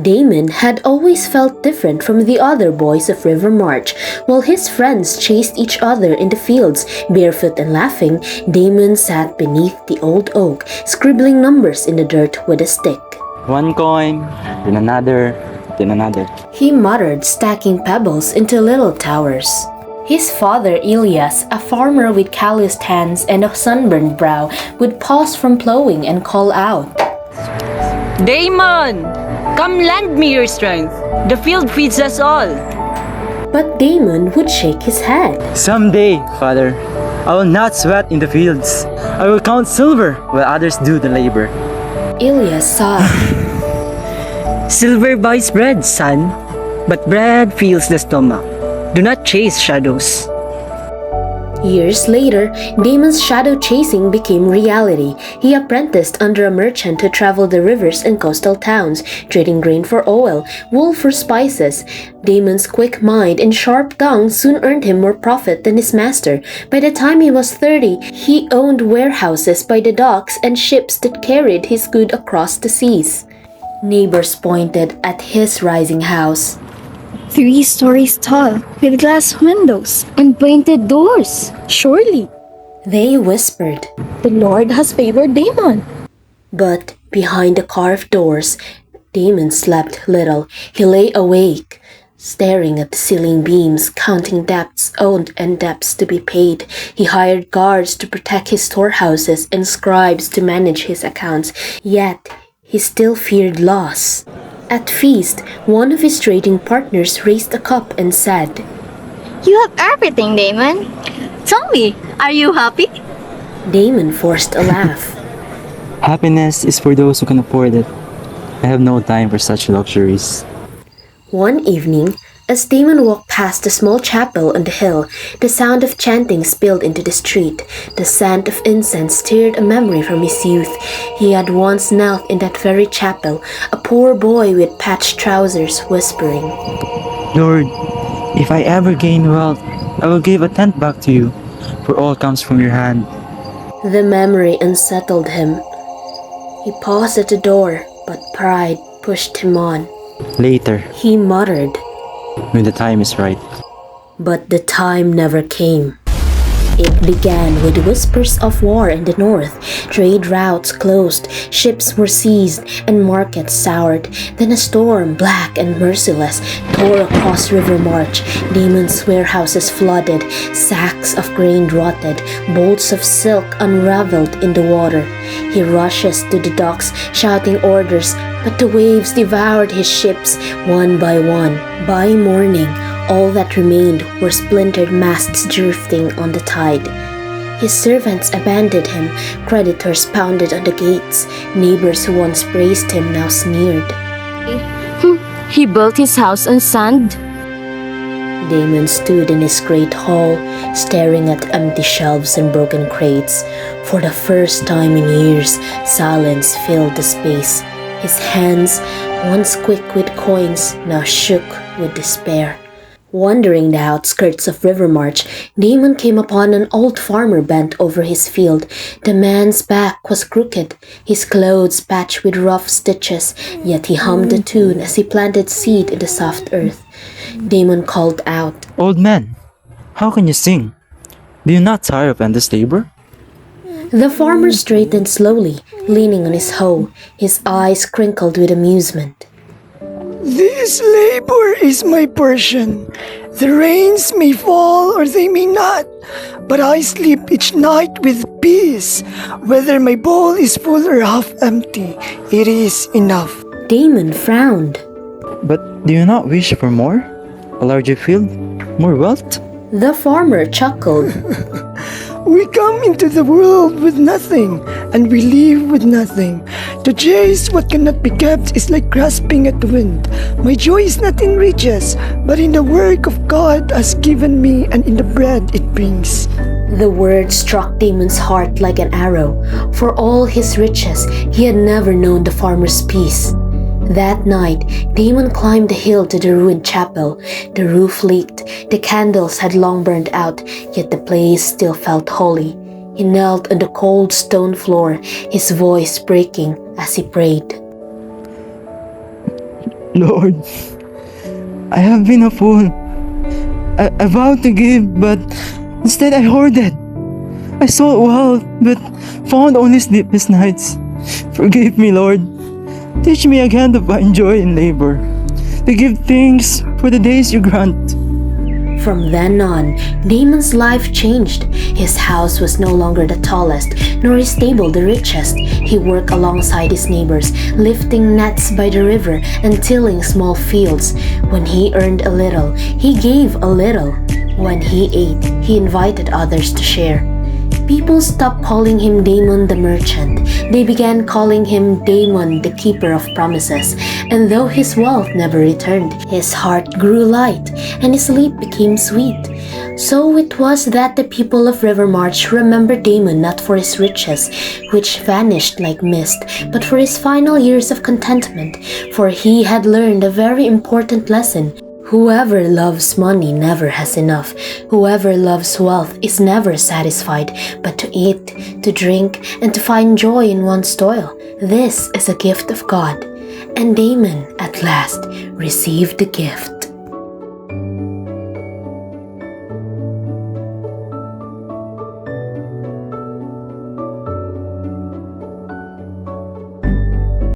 Damon had always felt different from the other boys of River March. While his friends chased each other in the fields, barefoot and laughing, Damon sat beneath the old oak, scribbling numbers in the dirt with a stick. One coin, then another, then another. He muttered, stacking pebbles into little towers. His father, Elias, a farmer with calloused hands and a sunburned brow, would pause from plowing and call out, Damon! Come lend me your strength. The field feeds us all. But Damon would shake his head. Someday, father, I will not sweat in the fields. I will count silver while others do the labor. Elias sighed. Silver buys bread, son, but bread fills the stomach. Do not chase shadows. Years later, Damon's shadow chasing became reality. He apprenticed under a merchant who traveled the rivers and coastal towns, trading grain for oil, wool for spices. Damon's quick mind and sharp tongue soon earned him more profit than his master. By the time he was 30, he owned warehouses by the docks and ships that carried his goods across the seas. Neighbors pointed at his rising house. 3 stories tall, with glass windows and painted doors. Surely, They whispered. the Lord has favored Damon. But behind the carved doors, Damon slept little. He lay awake, staring at the ceiling beams, counting debts owed and debts to be paid. He hired guards to protect his storehouses and scribes to manage his accounts. Yet, he still feared loss. At feast, one of his trading partners raised a cup and said, You have everything, Damon. Tell me, are you happy? Damon forced a laugh. Happiness is for those who can afford it. I have no time for such luxuries. One evening, as Damon walked past the small chapel on the hill, the sound of chanting spilled into the street. The scent of incense stirred a memory from his youth. He had once knelt in that very chapel, a poor boy with patched trousers, whispering, Lord, if I ever gain wealth, I will give a tenth back to you, for all comes from your hand. The memory unsettled him. He paused at the door, but pride pushed him on. Later, He muttered, when the time is right. but the time never came. It began with whispers of war in the north. Trade routes closed, ships were seized, and markets soured. Then a storm, black and merciless, tore across River March. Damon's warehouses flooded, sacks of grain rotted, bolts of silk unraveled in the water. He rushes to the docks, shouting orders, but the waves devoured his ships one by one. By morning, all that remained were splintered masts drifting on the tide. His servants abandoned him, creditors pounded on the gates, neighbors who once praised him now sneered. He built his house on sand. Damon stood in his great hall, staring at empty shelves and broken crates. For the first time in years, silence filled the space. His hands, once quick with coins, now shook with despair. Wandering the outskirts of River March, Damon came upon an old farmer bent over his field. The man's back was crooked, his clothes patched with rough stitches, yet he hummed a tune as he planted seed in the soft earth. Damon called out, Old man, how can you sing? Do you not tire of endless labor? The farmer straightened slowly, leaning on his hoe, his eyes crinkled with amusement. This labor is my portion. The rains may fall or they may not, but I sleep each night with peace. Whether my bowl is full or half empty, it is enough. Damon frowned. But do you not wish for more? A larger field? More wealth? The farmer chuckled. We come into the world with nothing, and we leave with nothing. To chase what cannot be kept is like grasping at the wind. My joy is not in riches, but in the work of God has given me and in the bread it brings. The word struck Damon's heart like an arrow. For all his riches, he had never known the farmer's peace. That night, Damon climbed the hill to the ruined chapel. The roof leaked, the candles had long burned out, yet the place still felt holy. He knelt on the cold stone floor, his voice breaking as he prayed. Lord, I have been a fool. I vowed to give, but instead I hoarded. I sought wealth, but found only sleepless nights. Forgive me, Lord. Teach me again to find joy in labor, to give thanks for the days you grant. From then on, Damon's life changed. His house was no longer the tallest, nor his stable the richest. He worked alongside his neighbors, lifting nets by the river and tilling small fields. When he earned a little, he gave a little. When he ate, he invited others to share. People stopped calling him Damon the merchant. They began calling him Damon the keeper of promises. And though his wealth never returned, his heart grew light and his sleep became sweet. So it was that the people of Rivermarch remembered Damon not for his riches, which vanished like mist, but for his final years of contentment, for he had learned a very important lesson. Whoever loves money never has enough. Whoever loves wealth is never satisfied, but to eat, to drink, and to find joy in one's toil. This is a gift of God. And Damon, at last, received the gift.